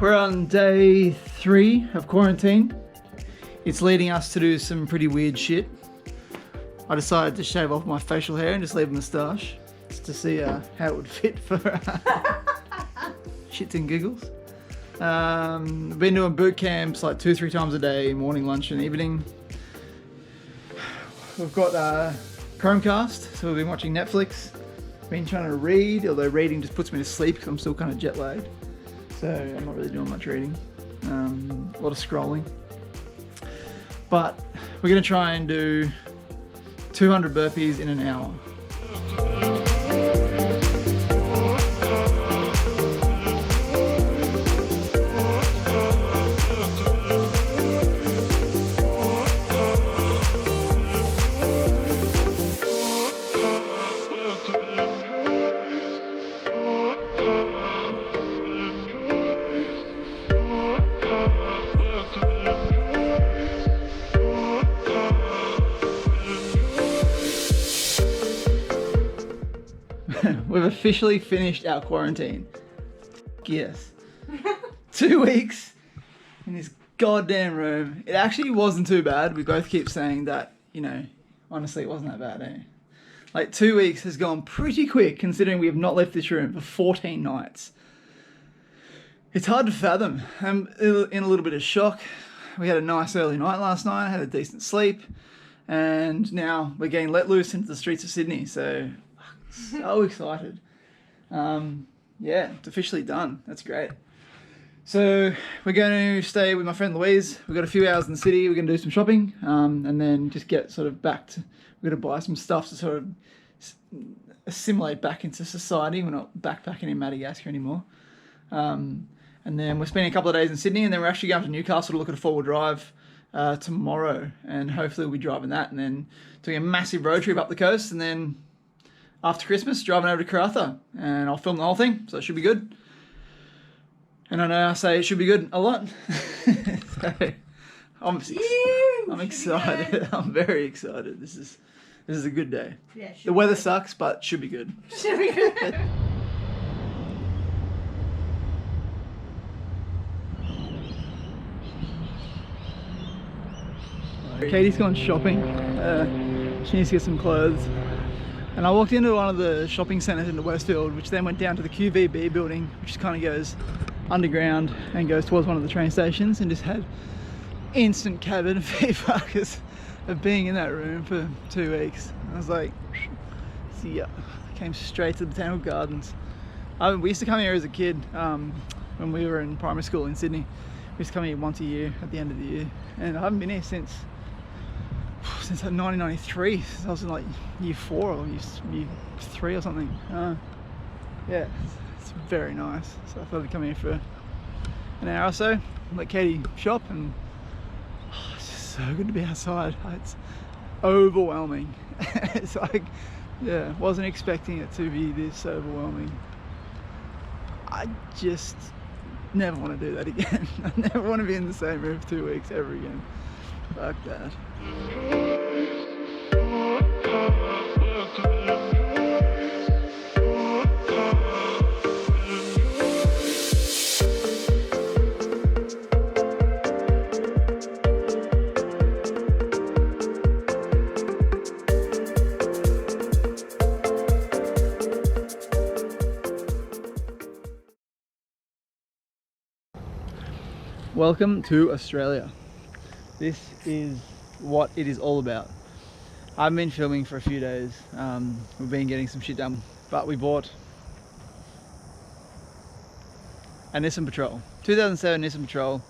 We're on day 3 of quarantine. It's leading us to do some pretty weird shit. I decided to shave off my facial hair and just leave a moustache, just to see how it would fit for shits and giggles. I've been doing boot camps like 2-3 times a day, morning, lunch and evening. We've got Chromecast, so we've been watching Netflix. Been trying to read, although reading just puts me to sleep because I'm still kind of jet lagged. So I'm not really doing much reading. A lot of scrolling. But we're going to try and do 200 burpees in an hour. We've officially finished our quarantine. Yes. 2 weeks in this goddamn room. It actually wasn't too bad. We both keep saying that, you know, honestly it wasn't that bad, eh? Like 2 weeks has gone pretty quick considering we have not left this room for 14 nights. It's hard to fathom. I'm in a little bit of shock. We had a nice early night last night, had a decent sleep, and now we're getting let loose into the streets of Sydney, so excited. Yeah, it's officially done. That's great. So we're going to stay with my friend Louise. We've got a few hours in the city. We're going to do some shopping, and then just get sort of back to, we're going to buy some stuff to sort of assimilate back into society. We're not backpacking in Madagascar anymore. And then we're spending a couple of days in Sydney, and then we're actually going to Newcastle to look at a 4-wheel drive tomorrow, and hopefully we'll be driving that and then doing a massive road trip up the coast, and then after Christmas, driving over to Karratha, and I'll film the whole thing, so it should be good. And I know I say it should be good a lot. So, I'm excited. I'm very excited. This is a good day. Yeah, the weather sucks, but should be good. Should be good. Katie's gone shopping. She needs to get some clothes. And I walked into one of the shopping centres in the Westfield, which then went down to the QVB building, which kind of goes underground and goes towards one of the train stations, and just had instant cabin fever because of being in that room for 2 weeks. I was like, see ya. I came straight to the Botanical Gardens. We used to come here as a kid when we were in primary school in Sydney. We used to come here once a year at the end of the year, and I haven't been here since like 1993, since I was in like year 4 or year 3 or something. Yeah, it's very nice. So I thought I'd come here for an hour or so, let Katie shop, and it's just so good to be outside. It's overwhelming. It's like, yeah, wasn't expecting it to be this overwhelming. I just never want to do that again. I never want to be in the same room for 2 weeks ever again. Fuck that. Welcome to Australia. This is what it is all about. I've been filming for a few days. We've been getting some shit done, but we bought a Nissan Patrol, 2007 Nissan Patrol.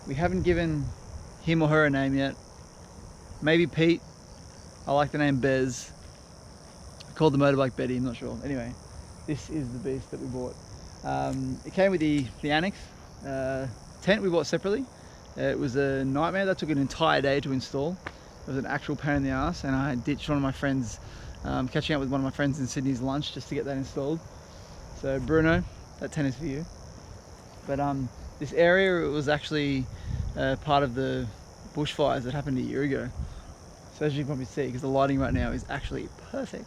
We haven't given him or her a name yet. Maybe Pete. I like the name Bez. I called the motorbike Betty, I'm not sure. Anyway, this is the beast that we bought. It came with the annex tent we bought separately. It was a nightmare. That took an entire day to install. It was an actual pain in the ass, and I ditched one of my friends, catching up with one of my friends in Sydney's lunch just to get that installed. So Bruno, that tent is for you. But this area, it was actually part of the bushfires that happened a year ago. So as you can probably see, because the lighting right now is actually perfect.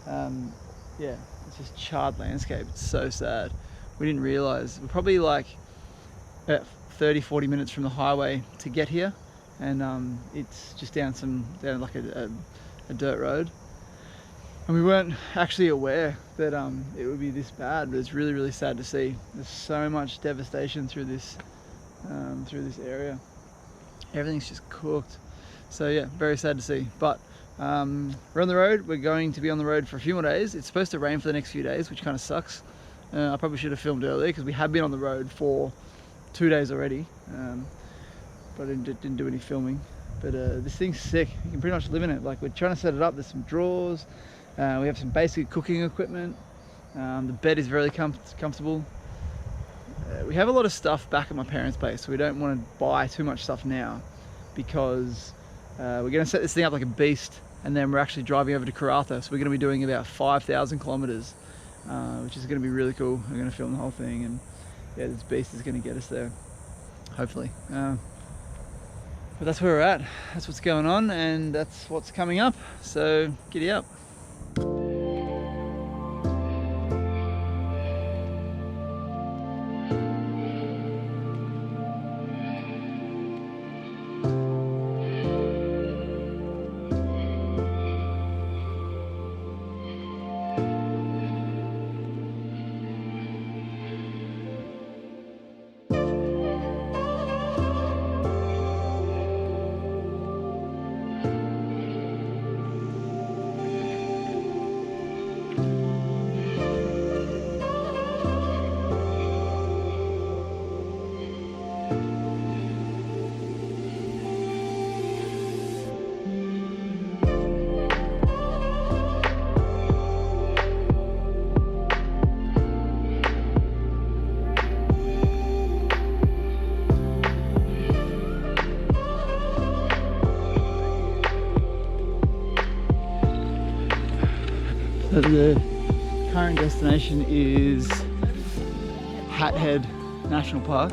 Yeah, it's just charred landscape. It's so sad. we didn't realize we're probably like about 30-40 minutes from the highway to get here, and it's just down like a dirt road, and we weren't actually aware that it would be this bad. But it's really, really sad to see. There's so much devastation through this area. Everything's just cooked. So yeah, very sad to see. But we're on the road. We're going to be on the road for a few more days. It's supposed to rain for the next few days, which kind of sucks. I probably should have filmed earlier because we have been on the road for 2 days already, but I didn't do any filming. But this thing's sick. You can pretty much live in it. Like, we're trying to set it up. There's some drawers. We have some basic cooking equipment. The bed is very comfortable. We have a lot of stuff back at my parents' place, so we don't want to buy too much stuff now, because we're going to set this thing up like a beast, and then we're actually driving over to Karratha. So we're going to be doing about 5,000 kilometers, which is going to be really cool. We're going to film the whole thing, and yeah, this beast is going to get us there, hopefully. But that's where we're at. That's what's going on, and that's what's coming up. So giddy up. So the current destination is Hat Head National Park.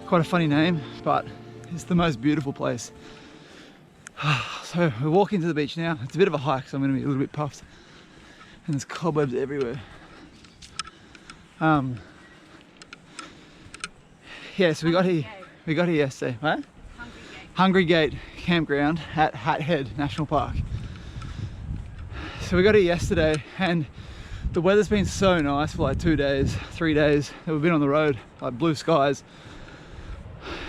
Quite a funny name, but it's the most beautiful place. So we're walking to the beach now. It's a bit of a hike, so I'm going to be a little bit puffed. And there's cobwebs everywhere. Yeah, so we got here yesterday. What? Hungry Gate Campground at Hat Head National Park. So we got here yesterday, and the weather's been so nice for like 2 days, 3 days that we've been on the road, like blue skies.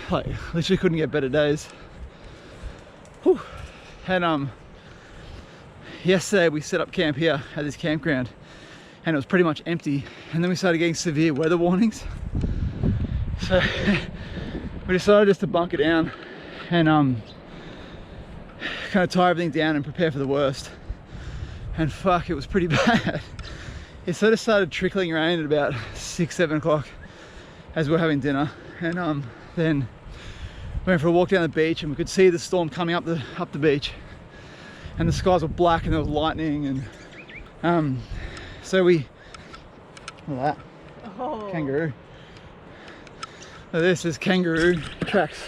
Like, literally couldn't get better days. Whew. And yesterday we set up camp here at this campground, and it was pretty much empty, and then we started getting severe weather warnings. So we decided just to bunker down and kind of tie everything down and prepare for the worst. And fuck, it was pretty bad. It sort of started trickling rain at about 6-7 o'clock as we were having dinner, and then we went for a walk down the beach, and we could see the storm coming up the beach, and the skies were black and there was lightning, and so we, look at that, oh. Kangaroo. So this is kangaroo tracks.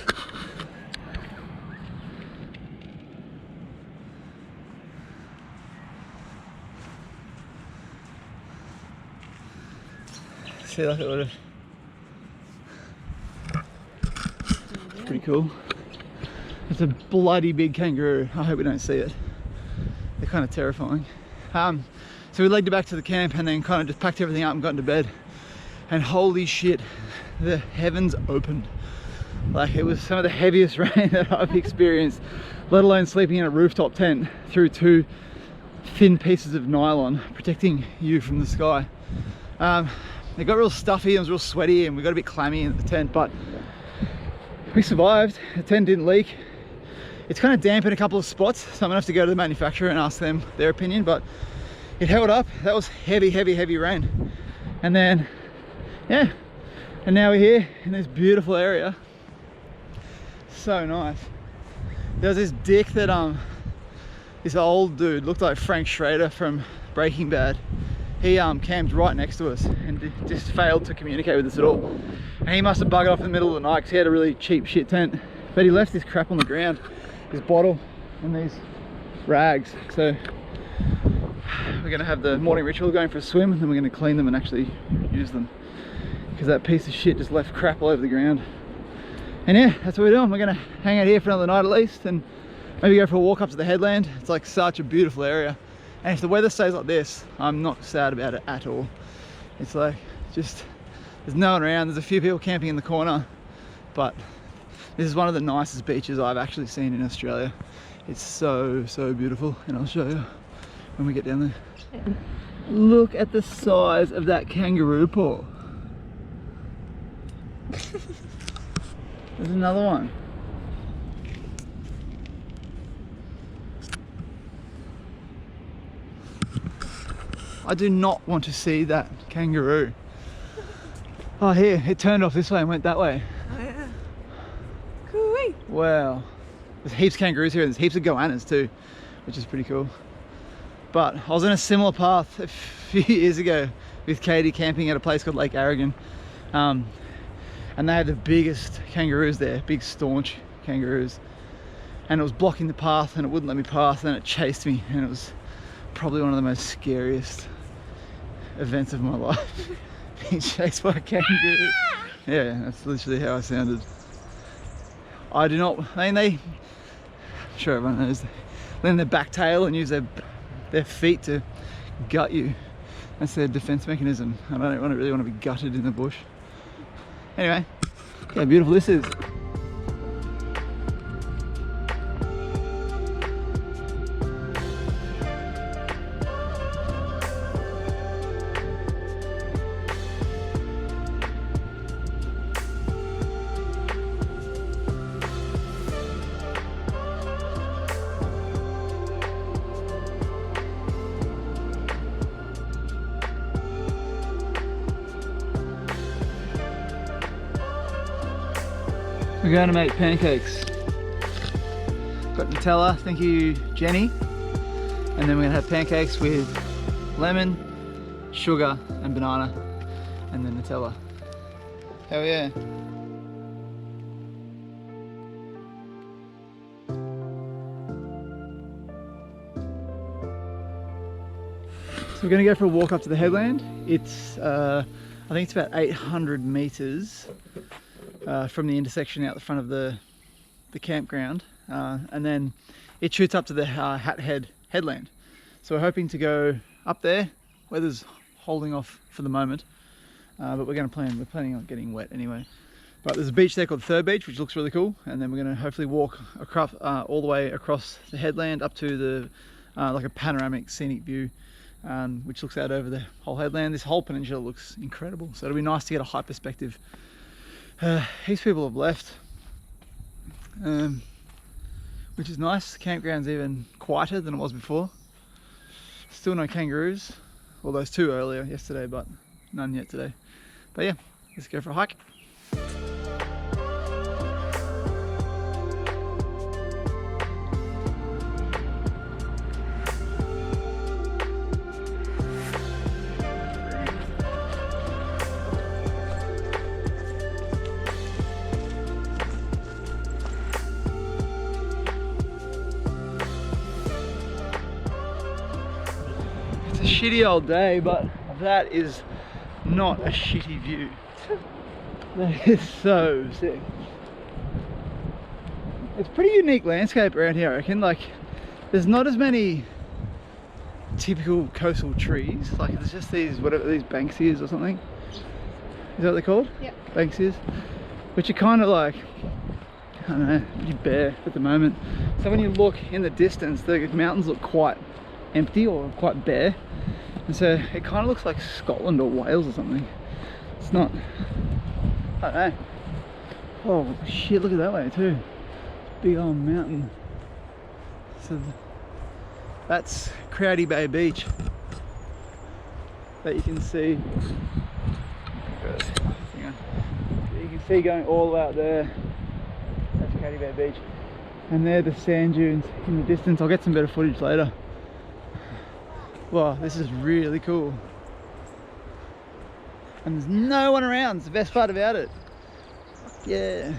See, like it would have. Pretty cool. It's a bloody big kangaroo. I hope we don't see it. They're kind of terrifying. So we legged it back to the camp and then kind of just packed everything up and got into bed. And holy shit, the heavens opened. Like, it was some of the heaviest rain that I've experienced, let alone sleeping in a rooftop tent through 2 thin pieces of nylon protecting you from the sky. It got real stuffy and it was real sweaty, and we got a bit clammy in the tent, but we survived. The tent didn't leak. It's kind of damp in a couple of spots, so I'm gonna have to go to the manufacturer and ask them their opinion, but it held up. That was heavy, heavy, heavy rain. And then, yeah, and now we're here in this beautiful area. So nice. There was this dick that, this old dude, looked like Frank Schrader from Breaking Bad. He camped right next to us and just failed to communicate with us at all. And he must have buggered off in the middle of the night because he had a really cheap shit tent. But he left this crap on the ground, his bottle and these rags. So we're gonna have the morning ritual going for a swim, and then we're gonna clean them and actually use them, because that piece of shit just left crap all over the ground. And yeah, that's what we're doing. We're gonna hang out here for another night at least, and maybe go for a walk up to the headland. It's like such a beautiful area, and if the weather stays like this, I'm not sad about it at all. It's like, just, there's no one around. There's a few people camping in the corner, but this is one of the nicest beaches I've actually seen in Australia. It's so beautiful, and I'll show you when we get down there. Look at the size of that kangaroo paw. There's another one. I do not want to see that kangaroo. Oh, here, it turned off this way and went that way. Oh yeah. Cool. Wow. There's heaps of kangaroos here, and there's heaps of goannas too, which is pretty cool. But I was on a similar path a few years ago with Katie, camping at a place called Lake Aragon. And they had the biggest kangaroos there, big staunch kangaroos. And it was blocking the path, and it wouldn't let me pass, and it chased me, and it was probably one of the most scariest events of my life. Being chased by a kangaroo. Yeah, that's literally how I sounded. I do not, I mean, I'm sure everyone knows, they lean their back tail and use their feet to gut you. That's their defense mechanism. I don't really want to be gutted in the bush. Anyway, look how beautiful this is. We're going to make pancakes. Got Nutella, thank you Jenny. And then we're going to have pancakes with lemon, sugar and banana, and then Nutella. Hell yeah. So we're going to go for a walk up to the headland. It's, I think it's about 800 meters from the intersection out the front of the campground, and then it shoots up to the Hat Head headland. So we're hoping to go up there. Weather's holding off for the moment, but we're planning on getting wet anyway. But there's a beach there called Third Beach, which looks really cool, and then we're going to hopefully walk across, all the way across the headland up to the like a panoramic scenic view, which looks out over the whole headland. This whole peninsula looks incredible, so it'll be nice to get a high perspective. These people have left, which is nice. The campground's even quieter than it was before. Still no kangaroos, well, those two earlier yesterday, but none yet today. But yeah, let's go for a hike. Shitty old day, but that is not a shitty view. That is so sick. It's a pretty unique landscape around here, I reckon. Like, there's not as many typical coastal trees. Like, there's just these, whatever, these Banksias or something. Is that what they're called? Yeah. Banksias. Which are kind of like, I don't know, pretty bare at the moment. So when you look in the distance, the mountains look quite empty or quite bare. And so it kind of looks like Scotland or Wales or something. It's not, I don't know. Oh shit, look at that way too. Big old mountain. So that's Crowdy Bay Beach that you can see. Hang on. You can see going all the way out there. That's Crowdy Bay Beach. And there are the sand dunes in the distance. I'll get some better footage later. Wow, this is really cool. And there's no one around, it's the best part about it. Yeah.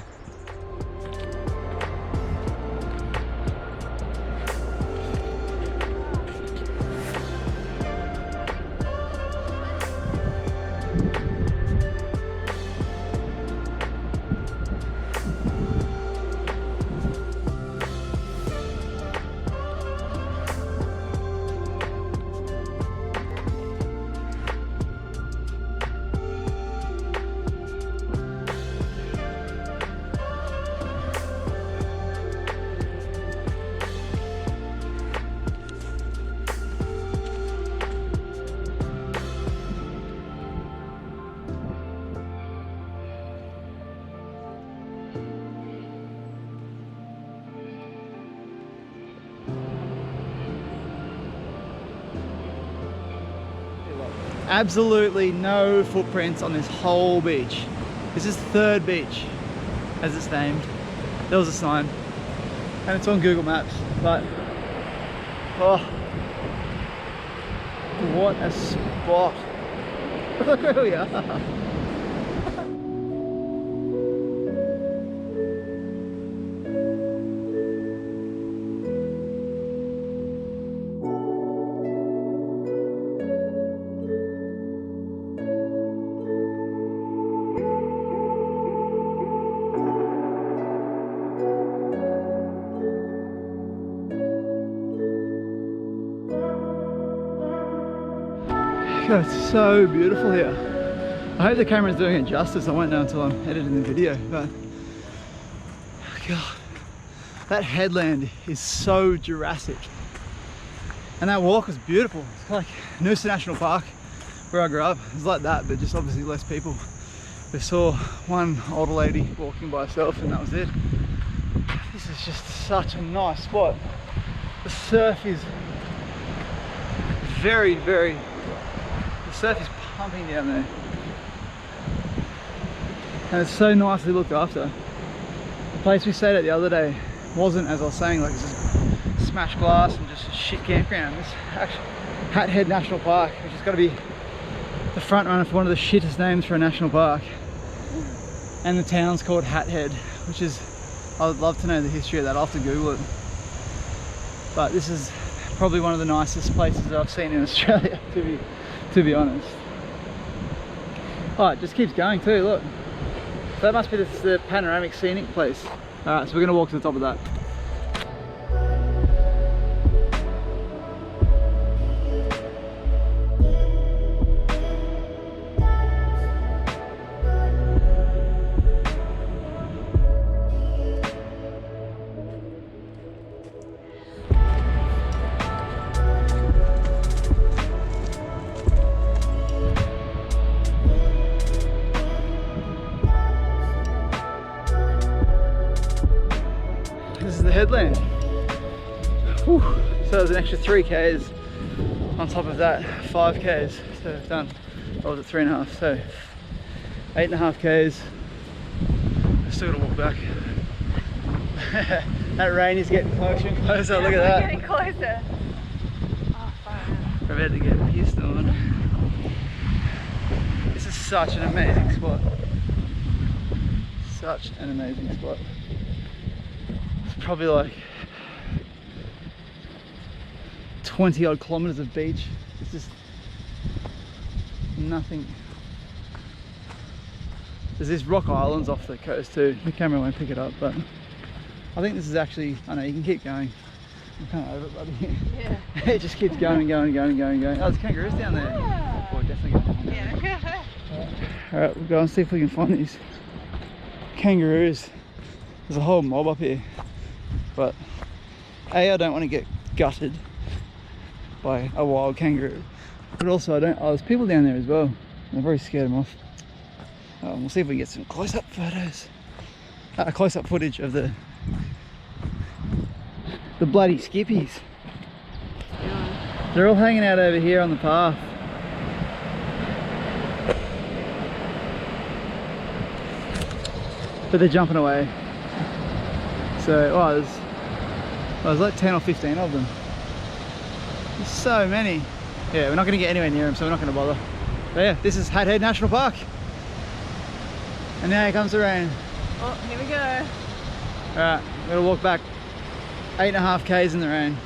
absolutely no footprints on this whole beach. This is third beach, as it's named. There was a sign, and it's on Google Maps, but oh, what a spot. Look where we are. God, it's so beautiful here. I hope the camera's doing it justice. I won't know until I'm editing the video, but God, that headland is so Jurassic. And that walk was beautiful. It's like Noosa National Park, where I grew up. It's like that, but just obviously less people. We saw one older lady walking by herself, and that was it. This is just such a nice spot. The surf is very, the surf is pumping down there. And it's so nicely looked after. The place we stayed at the other day wasn't, as I was saying, like it's just smashed glass and just a shit campground. It's actually Hat Head National Park, which has got to be the front runner for one of the shittest names for a national park. And the town's called Hat Head, which is, I would love to know the history of that. I'll have to Google it. But this is probably one of the nicest places that I've seen in Australia, to be honest. Oh, it just keeps going too, look. So that must be the panoramic scenic place. Alright, so we're going to walk to the top of that. Headland. Whew. So there's an extra 3 k's on top of that 5 k's. So I've done, what was it, 3.5, so 8.5 k's. I've still got to walk back. That rain is getting closer and closer. Yeah, look at that. Getting closer. Oh, fine. We're about to get pissed on. This is such an amazing spot. Such an amazing spot. Probably like 20 odd kilometers of beach. It's just nothing. There's these rock islands off the coast too. The camera won't pick it up, but I think this is actually, I know you can keep going. I'm kind of over it, buddy. Yeah. It just keeps going and going and going and going and going. Oh, there's kangaroos down there. Yeah. Oh, definitely going down there. Yeah. Alright, we'll go and see if we can find these kangaroos. There's a whole mob up here. But A, I don't want to get gutted by a wild kangaroo, but also I don't, oh, there's people down there as well. I'm very scared them off. We'll see if we can get some close-up photos, close-up footage of the bloody skippies. Yeah. They're all hanging out over here on the path. But they're jumping away. So, oh, there's like 10 or 15 of them. There's so many. Yeah, we're not going to get anywhere near them, so we're not going to bother. But yeah, this is Hat Head National Park. And now here comes the rain. Oh, here we go. Alright, we're going to walk back 8.5 k's in the rain.